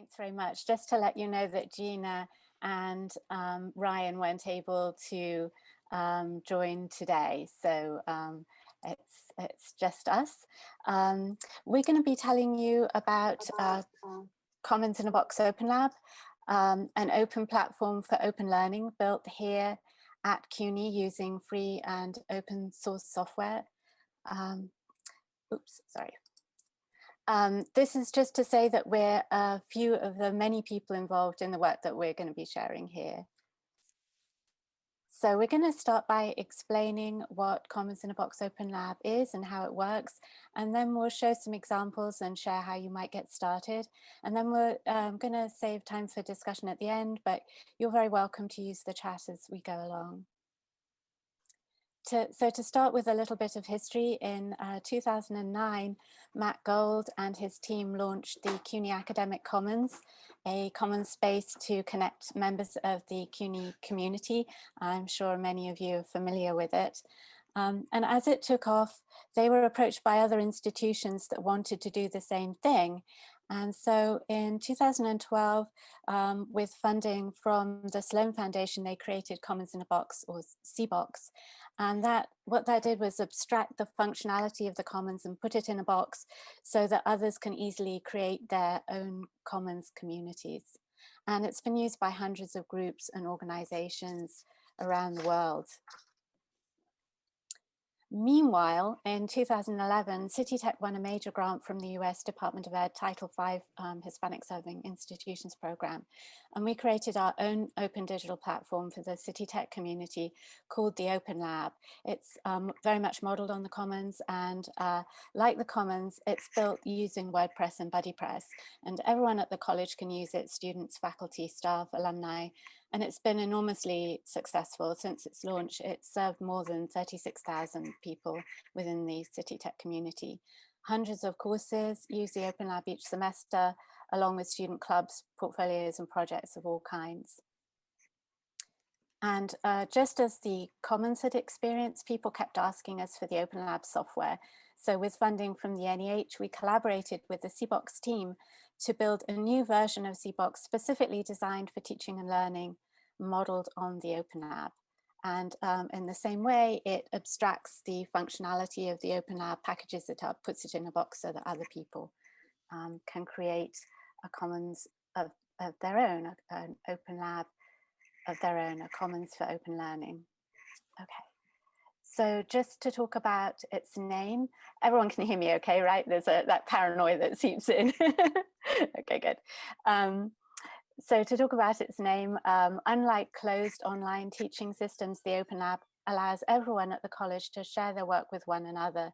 Thanks very much. Just to let you know that Gina and Ryan weren't able to join today, so it's just us. We're going to be telling you about Commons in a Box OpenLab, an open platform for open learning built here at CUNY using free and open source software. Oops, sorry. This is just to say that we're a few of the many people involved in the work that we're going to be sharing here. So we're going to start by explaining what Commons in a Box OpenLab is and how it works, and then we'll show some examples and share how you might get started. And then we're going to save time for discussion at the end, but you're very welcome to use the chat as we go along. So to start with a little bit of history, in 2009, Matt Gold and his team launched the CUNY Academic Commons, a commons space to connect members of the CUNY community. I'm sure many of you are familiar with it. And as it took off, they were approached by other institutions that wanted to do the same thing. And so in 2012, with funding from the Sloan Foundation, they created Commons in a Box, or CBOX. And what that did was abstract the functionality of the commons and put it in a box so that others can easily create their own commons communities. And it's been used by hundreds of groups and organizations around the world. Meanwhile, in 2011, City Tech won a major grant from the US Department of Ed Title V Hispanic-Serving Institutions program. And we created our own open digital platform for the City Tech community called the Open Lab. It's very much modeled on the Commons, and like the Commons, it's built using WordPress and BuddyPress. And everyone at the college can use it: students, faculty, staff, alumni. And it's been enormously successful. Since its launch, it's served more than 36,000 people within the City Tech community. Hundreds of courses use the Open Lab each semester, along with student clubs, portfolios, and projects of all kinds. And just as the Commons had experienced, people kept asking us for the Open Lab software. So with funding from the NEH, we collaborated with the CBOX team to build a new version of CBOX specifically designed for teaching and learning, modeled on the Open Lab. And in the same way, it abstracts the functionality of the Open Lab, packages it up, puts it in a box so that other people can create a commons of their own, an Open Lab of their own, a commons for open learning. Okay. So just to talk about its name, everyone can hear me okay, right? There's that paranoia that seeps in. Okay, good. So to talk about its name, unlike closed online teaching systems, the Open Lab allows everyone at the college to share their work with one another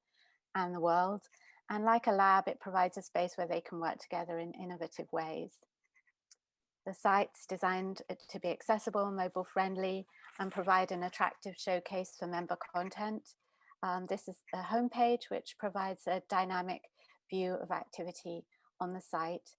and the world. And like a lab, it provides a space where they can work together in innovative ways. The site's designed to be accessible, mobile friendly, and provide an attractive showcase for member content. This is the homepage, which provides a dynamic view of activity on the site.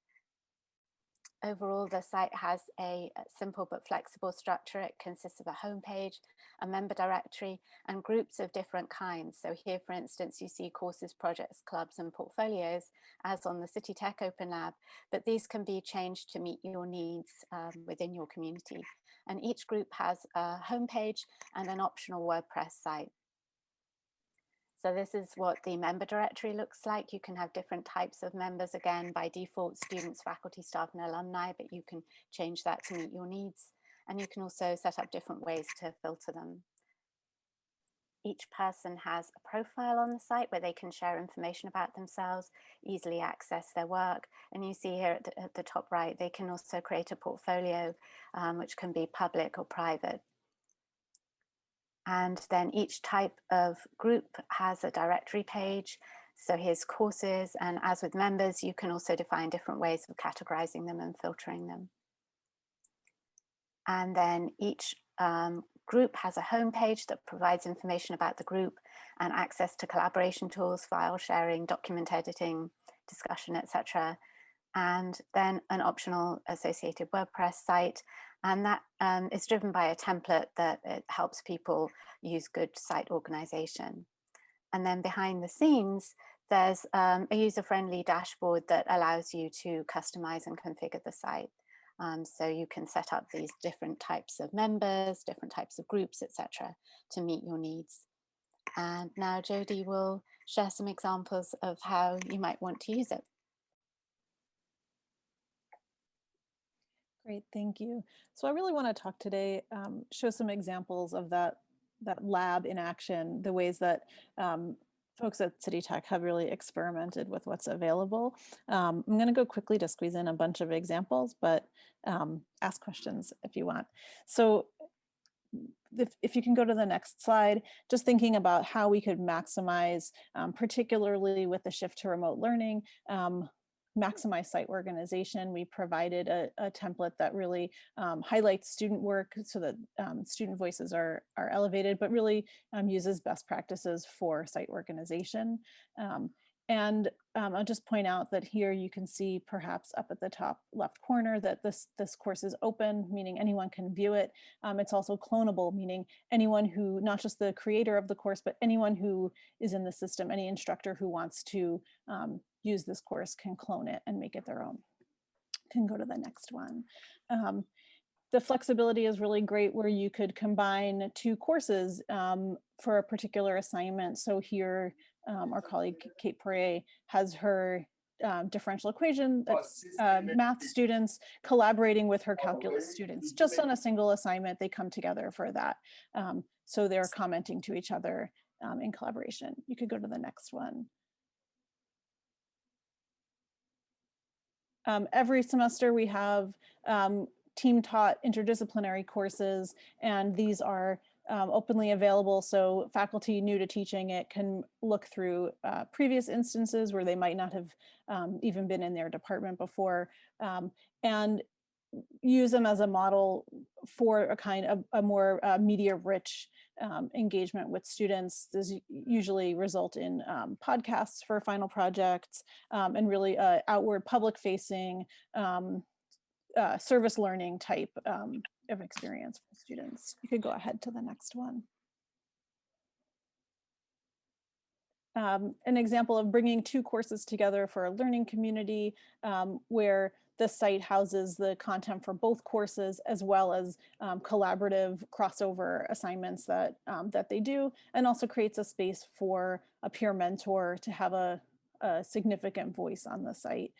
Overall, the site has a simple but flexible structure. It consists of a homepage, a member directory, and groups of different kinds. So here, for instance, you see courses, projects, clubs, and portfolios, as on the City Tech Open Lab, but these can be changed to meet your needs within your community. And each group has a homepage and an optional WordPress site. So this is what the member directory looks like. You can have different types of members, again, by default, students, faculty, staff, and alumni, but you can change that to meet your needs. And you can also set up different ways to filter them. Each person has a profile on the site where they can share information about themselves, easily access their work. And you see here at the top right, they can also create a portfolio, which can be public or private. And then each type of group has a directory page. So here's courses, and as with members, you can also define different ways of categorizing them and filtering them. And then each group has a homepage that provides information about the group and access to collaboration tools, file sharing, document editing, discussion, etc. And then an optional associated WordPress site. And that is driven by a template that it helps people use good site organization. And then behind the scenes, there's a user-friendly dashboard that allows you to customize and configure the site. So you can set up these different types of members, different types of groups, etc., to meet your needs. And now Jody will share some examples of how you might want to use it. Great, thank you. So I really want to talk today, show some examples of that lab in action, the ways that folks at City Tech have really experimented with what's available. I'm going to go quickly to squeeze in a bunch of examples, but ask questions if you want. So if you can go to the next slide, just thinking about how we could maximize, particularly with the shift to remote learning, maximize site organization. We provided a template that really highlights student work so that student voices are elevated, but really uses best practices for site organization. And I'll just point out that here you can see perhaps up at the top left corner that this course is open, meaning anyone can view it. It's also clonable, meaning anyone who, not just the creator of the course, but anyone who is in the system, any instructor who wants to use this course can clone it and make it their own. Can go to the next one. The flexibility is really great where you could combine two courses for a particular assignment. So here, our colleague Kate Poirier has her differential equation, math students collaborating with her calculus students. Just on a single assignment, they come together for that. So they're commenting to each other in collaboration. You could go to the next one. Every semester we have team taught interdisciplinary courses, and these are openly available. So faculty new to teaching it can look through previous instances where they might not have even been in their department before, and use them as a model for a kind of a more media rich engagement with students. This usually result in podcasts for final projects and really outward public facing service learning type of experience for students. You could go ahead to the next one. An example of bringing two courses together for a learning community where the site houses the content for both courses as well as collaborative crossover assignments that they do, and also creates a space for a peer mentor to have a significant voice on the site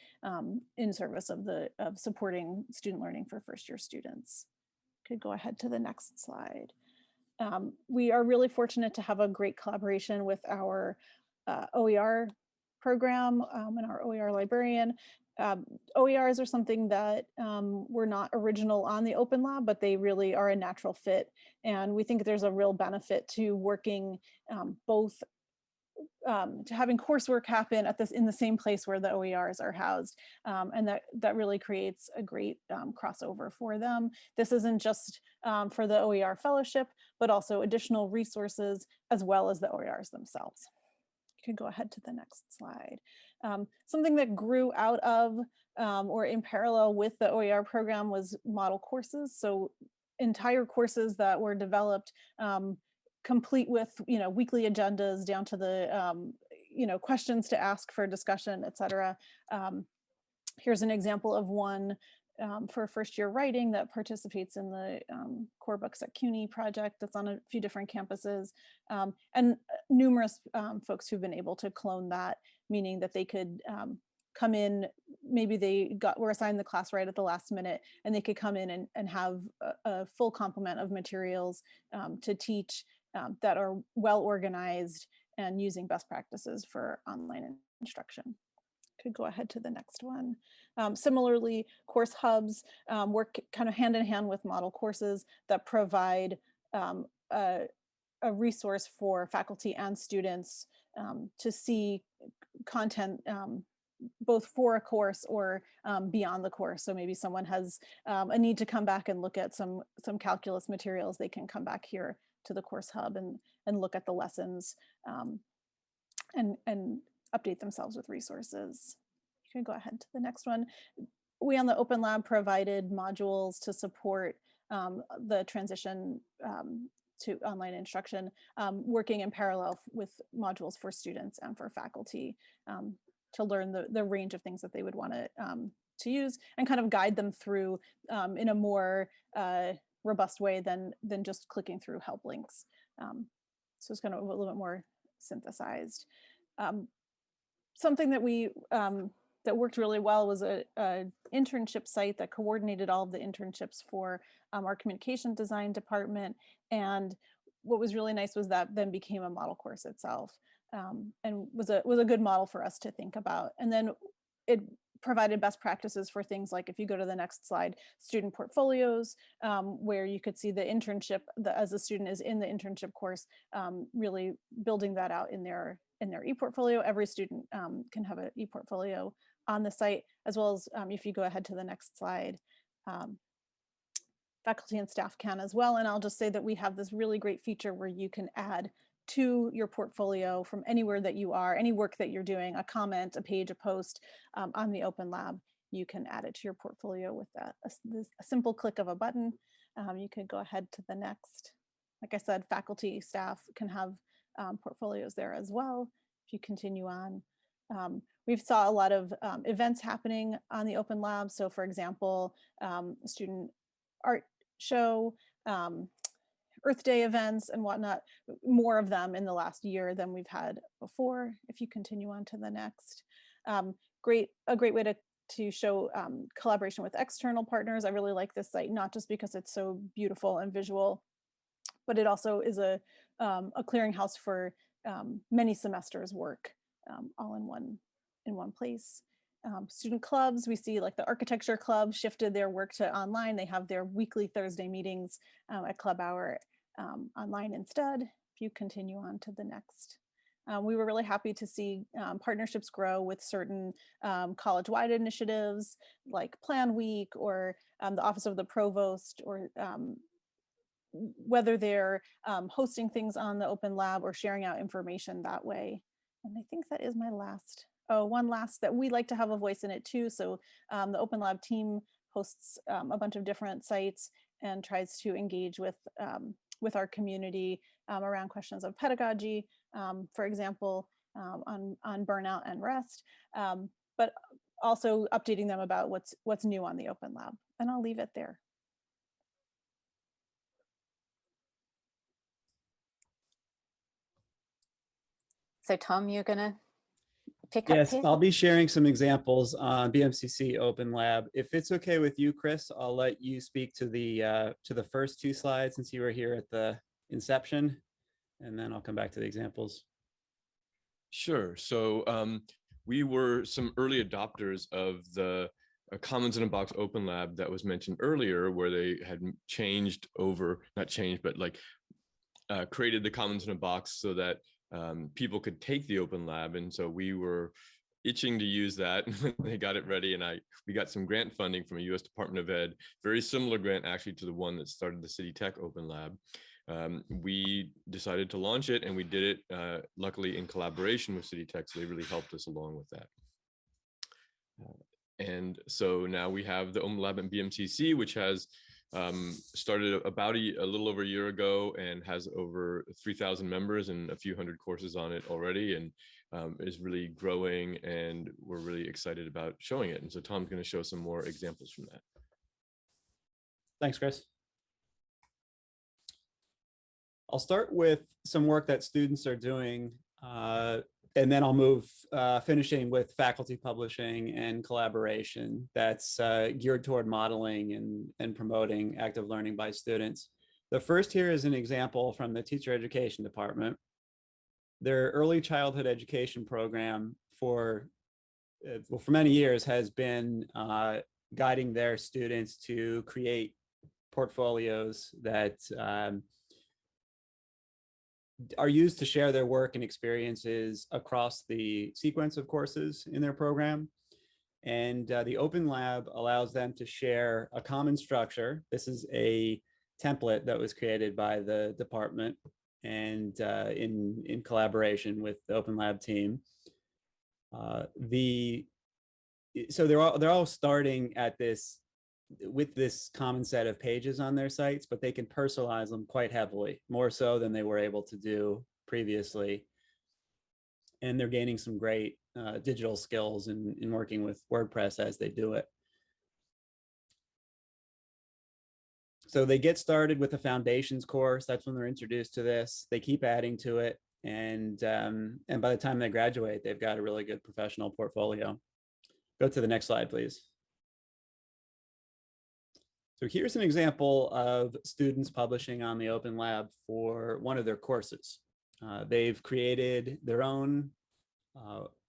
in service of supporting student learning for first-year students. Could go ahead to the next slide. We are really fortunate to have a great collaboration with our OER program and our OER librarian. OERs are something that were not original on the OpenLab, but they really are a natural fit. And we think there's a real benefit to working both to having coursework happen in the same place where the OERs are housed. And that really creates a great crossover for them. This isn't just for the OER fellowship, but also additional resources as well as the OERs themselves. You can go ahead to the next slide. Something that grew out of or in parallel with the OER program was model courses. So entire courses that were developed complete with weekly agendas down to the questions to ask for discussion, etc. Here's an example of one for first-year writing that participates in the Core Books at CUNY project that's on a few different campuses, and numerous folks who've been able to clone that, meaning that they could come in, maybe they were assigned the class right at the last minute, and they could come in and have a full complement of materials to teach that are well organized and using best practices for online instruction. Could go ahead to the next one. Similarly, course hubs work kind of hand in hand with model courses that provide a resource for faculty and students to see content both for a course or beyond the course. So maybe someone has a need to come back and look at some calculus materials, they can come back here to the course hub and look at the lessons and update themselves with resources. You can go ahead to the next one. We on the OpenLab provided modules to support the transition to online instruction, working in parallel with modules for students and for faculty to learn the range of things that they would want to use and kind of guide them through in a more robust way than just clicking through help links. So it's kind of a little bit more synthesized. Something that we that worked really well was a internship site that coordinated all of the internships for our communication design department. And what was really nice was that then became a model course itself, and was a good model for us to think about. And then it provided best practices for things like, if you go to the next slide, student portfolios, where you could see the internship, as a student is in the internship course, really building that out in their ePortfolio. Every student can have an ePortfolio on the site, as well as if you go ahead to the next slide, faculty and staff can as well. And I'll just say that we have this really great feature where you can add to your portfolio from anywhere that you are, any work that you're doing, a comment, a page, a post on the Open Lab. You can add it to your portfolio with a simple click of a button. You could go ahead to the next. Like I said, faculty, staff can have portfolios there as well. If you continue on, we've saw a lot of events happening on the Open Lab. So for example, student art show, Earth Day events and whatnot, more of them in the last year than we've had before. If you continue on to the next. A great way to show collaboration with external partners. I really like this site, not just because it's so beautiful and visual, but it also is a clearinghouse for many semesters work all in one place. Student clubs, we see like the architecture club shifted their work to online. They have their weekly Thursday meetings at Club Hour online instead. If you continue on to the next. We were really happy to see partnerships grow with certain college-wide initiatives like Plan Week or the Office of the Provost, or whether they're hosting things on the Open Lab or sharing out information that way. And I think that is my last. Oh, one last, that we like to have a voice in it too. So the Open Lab team hosts a bunch of different sites and tries to engage with our community around questions of pedagogy, for example, on burnout and rest, but also updating them about what's new on the Open Lab. And I'll leave it there. So Tom, you're gonna pick up Yes, here? I'll be sharing some examples on BMCC OpenLab. If it's okay with you, Chris, I'll let you speak to the first two slides since you were here at the inception, and then I'll come back to the examples. Sure. So we were some early adopters of the Commons in a Box OpenLab that was mentioned earlier, where they had changed over, not changed, but like created the Commons in a Box so that people could take the Open Lab. And so we were itching to use that. They got it ready, and we got some grant funding from a U.S. Department of Ed, very similar grant actually to the one that started the City Tech Open Lab. We decided to launch it, and we did it luckily in collaboration with City Tech, so they really helped us along with that. And so now we have the Open Lab at BMCC, which has started about a little over a year ago and has over 3,000 members and a few hundred courses on it already, and is really growing, and we're really excited about showing it. And so Tom's going to show some more examples from that. Thanks, Chris. I'll start with some work that students are doing, and then I'll move finishing with faculty publishing and collaboration that's geared toward modeling and promoting active learning by students. The first here is an example from the teacher education department. Their early childhood education program for many years has been guiding their students to create portfolios that are used to share their work and experiences across the sequence of courses in their program. And the Open Lab allows them to share a common structure. This is a template that was created by the department and in collaboration with the Open Lab team. So they're all starting at this with this common set of pages on their sites, but they can personalize them quite heavily, more so than they were able to do previously. And they're gaining some great digital skills in working with WordPress as they do it. So they get started with a foundations course. That's when they're introduced to this. They keep adding to it. And by the time they graduate, they've got a really good professional portfolio. Go to the next slide, please. So here's an example of students publishing on the Open Lab for one of their courses. They've created their own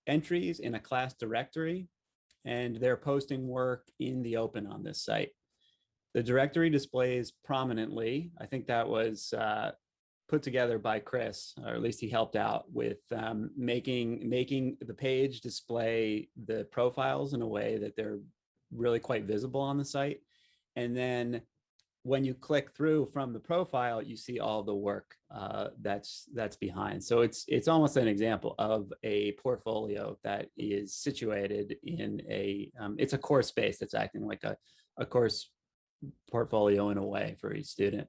entries in a class directory, and they're posting work in the open on this site. The directory displays prominently. I think that was put together by Chris, or at least he helped out with making the page display the profiles in a way that they're really quite visible on the site. And then when you click through from the profile, you see all the work that's behind. So it's almost an example of a portfolio that is situated in it's a course space that's acting like a course portfolio in a way for each student.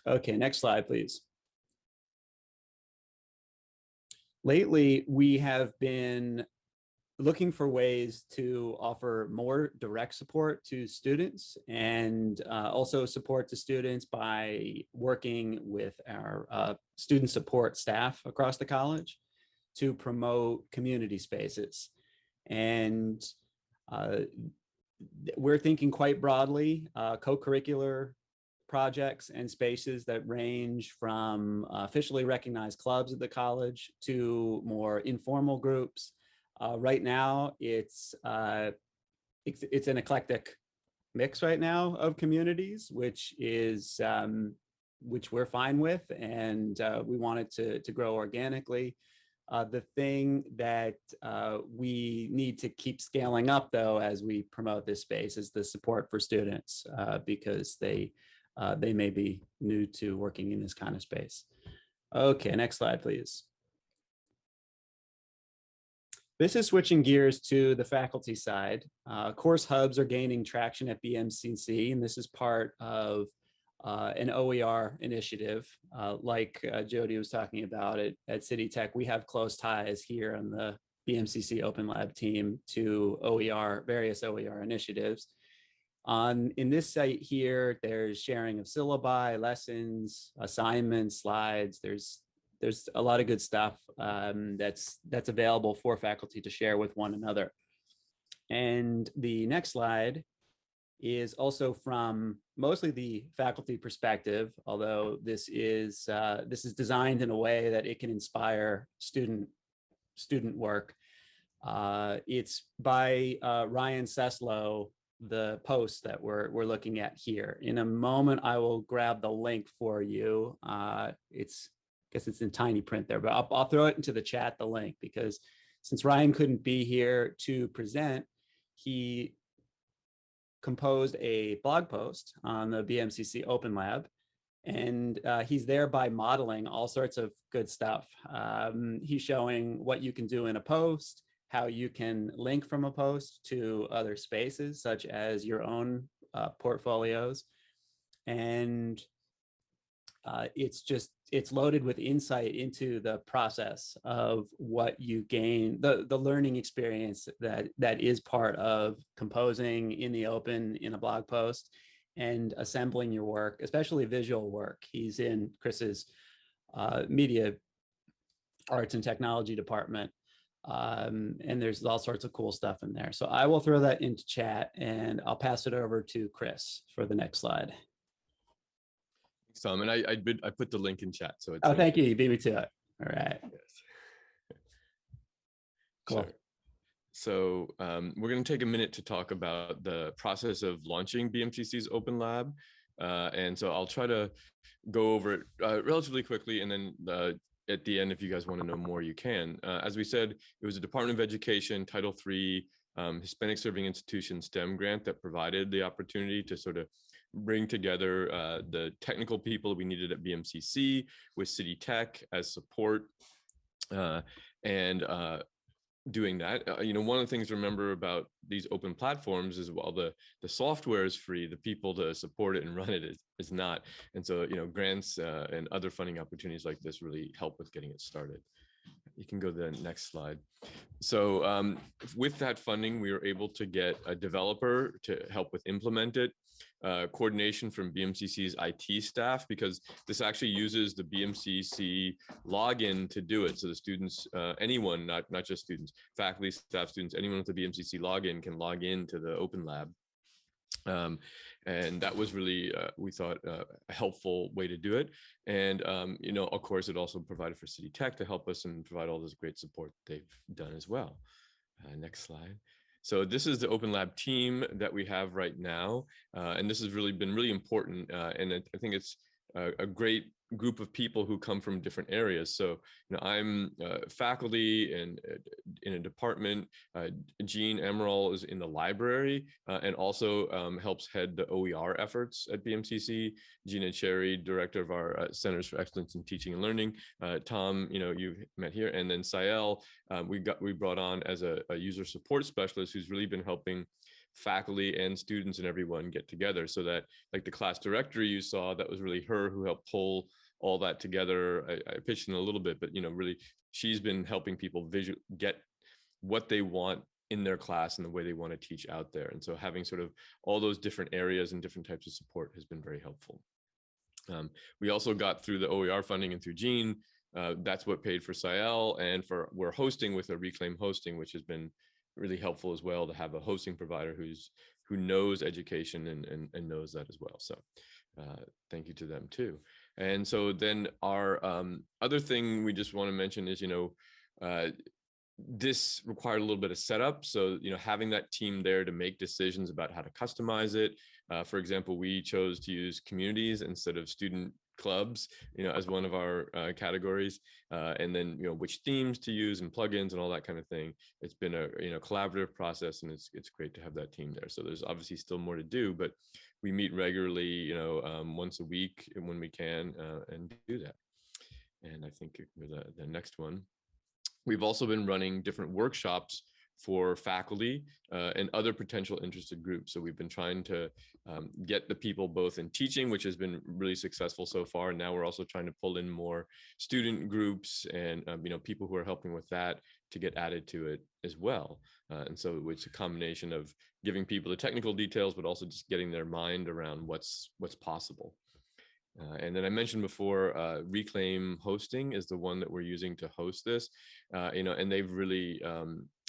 Okay, next slide, please. Lately, we have been looking for ways to offer more direct support to students, and also support to students by working with our student support staff across the college to promote community spaces. And we're thinking quite broadly, co-curricular projects and spaces that range from officially recognized clubs at the college to more informal groups. Right now, it's an eclectic mix right now of communities, which we're fine with, and we want it to grow organically. The thing that we need to keep scaling up, though, as we promote this space, is the support for students, because they may be new to working in this kind of space. Okay, next slide, please. This is switching gears to the faculty side. Course hubs are gaining traction at BMCC, and this is part of an OER initiative. Like Jody was talking about it at City Tech, we have close ties here on the BMCC OpenLab team to various OER initiatives. In this site here, there's sharing of syllabi, lessons, assignments, slides. There's a lot of good stuff that's available for faculty to share with one another. And the next slide is also from mostly the faculty perspective, although this is designed in a way that it can inspire student work. It's by Ryan Seslow, the post that we're looking at here. In a moment, I will grab the link for you. I guess it's in tiny print there, but I'll throw it into the chat, the link, because since Ryan couldn't be here to present, he composed a blog post on the BMCC OpenLab, and he's thereby modeling all sorts of good stuff. He's showing what you can do in a post, how you can link from a post to other spaces, such as your own portfolios. And it's loaded with insight into the process of what you gain, the learning experience that is part of composing in the open in a blog post and assembling your work, especially visual work. He's in Chris's media arts and technology department. And there's all sorts of cool stuff in there. So I will throw that into chat, and I'll pass it over to Chris for the next slide. And I put the link in chat. So it's thank you. You beat me to it. All right. Yes. Cool. Sure. So we're going to take a minute to talk about the process of launching BMCC's Open Lab. And so I'll try to go over it relatively quickly, and then at the end, if you guys want to know more, you can. As we said, it was a Department of Education Title III Hispanic-Serving Institutions STEM grant that provided the opportunity to sort of bring together the technical people we needed at BMCC with City Tech as support. And doing that. One of the things to remember about these open platforms is while the software is free, the people to support it and run it is not. And so, grants and other funding opportunities like this really help with getting it started. You can go to the next slide. So with that funding, we were able to get a developer to help with implement it, coordination from BMCC's IT staff, because this actually uses the BMCC login to do it. So the students, anyone, not just students, faculty, staff, students, anyone with the BMCC login can log into the Open Lab. And that was really, we thought, a helpful way to do it. And, of course, it also provided for City Tech to help us and provide all this great support they've done as well. Next slide. So this is the Open Lab team that we have right now. And this has really been really important. And I think it's a great group of people who come from different areas. So, I'm faculty and in a department. Jean Emerald is in the library and also helps head the OER efforts at BMCC. Gina Cherry, director of our Centers for Excellence in Teaching and Learning. Tom, you've met here, and then Sael, we brought on as a user support specialist who's really been helping faculty and students and everyone get together, so that, like the class directory you saw, that was really her who helped pull all that together. I pitched in a little bit, but really she's been helping people get what they want in their class and the way they want to teach out there. And so having sort of all those different areas and different types of support has been very helpful. We also got through the OER funding and through Jean. That's what paid for Sael, and we're hosting with a Reclaim hosting, which has been really helpful as well, to have a hosting provider who knows education and knows that as well. So thank you to them too. And so then our other thing we just want to mention is, this required a little bit of setup. So, having that team there to make decisions about how to customize it. For example, we chose to use communities instead of student clubs, as one of our categories, and then, which themes to use and plugins and all that kind of thing. It's been a, collaborative process, and it's great to have that team there. So there's obviously still more to do, but we meet regularly, once a week when we can, and do that. And I think the next one, we've also been running different workshops for faculty and other potential interested groups. So we've been trying to get the people both in teaching, which has been really successful so far. And now we're also trying to pull in more student groups and people who are helping with that to get added to it as well. And so it's a combination of giving people the technical details, but also just getting their mind around what's possible. And then I mentioned before, Reclaim Hosting is the one that we're using to host this, and they've really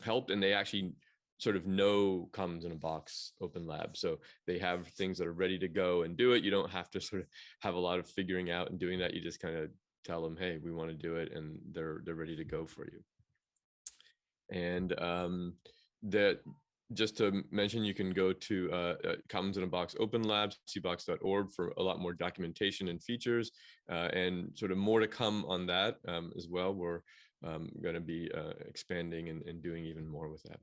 helped, and they actually sort of know Commons in a Box Open Lab. So they have things that are ready to go and do it. You don't have to sort of have a lot of figuring out and doing that. You just kind of tell them, hey, we want to do it, and they're ready to go for you. And just to mention, you can go to Commons in a Box Open Lab, cbox.org, for a lot more documentation and features, and sort of more to come on that as well. We're going to be expanding and doing even more with that.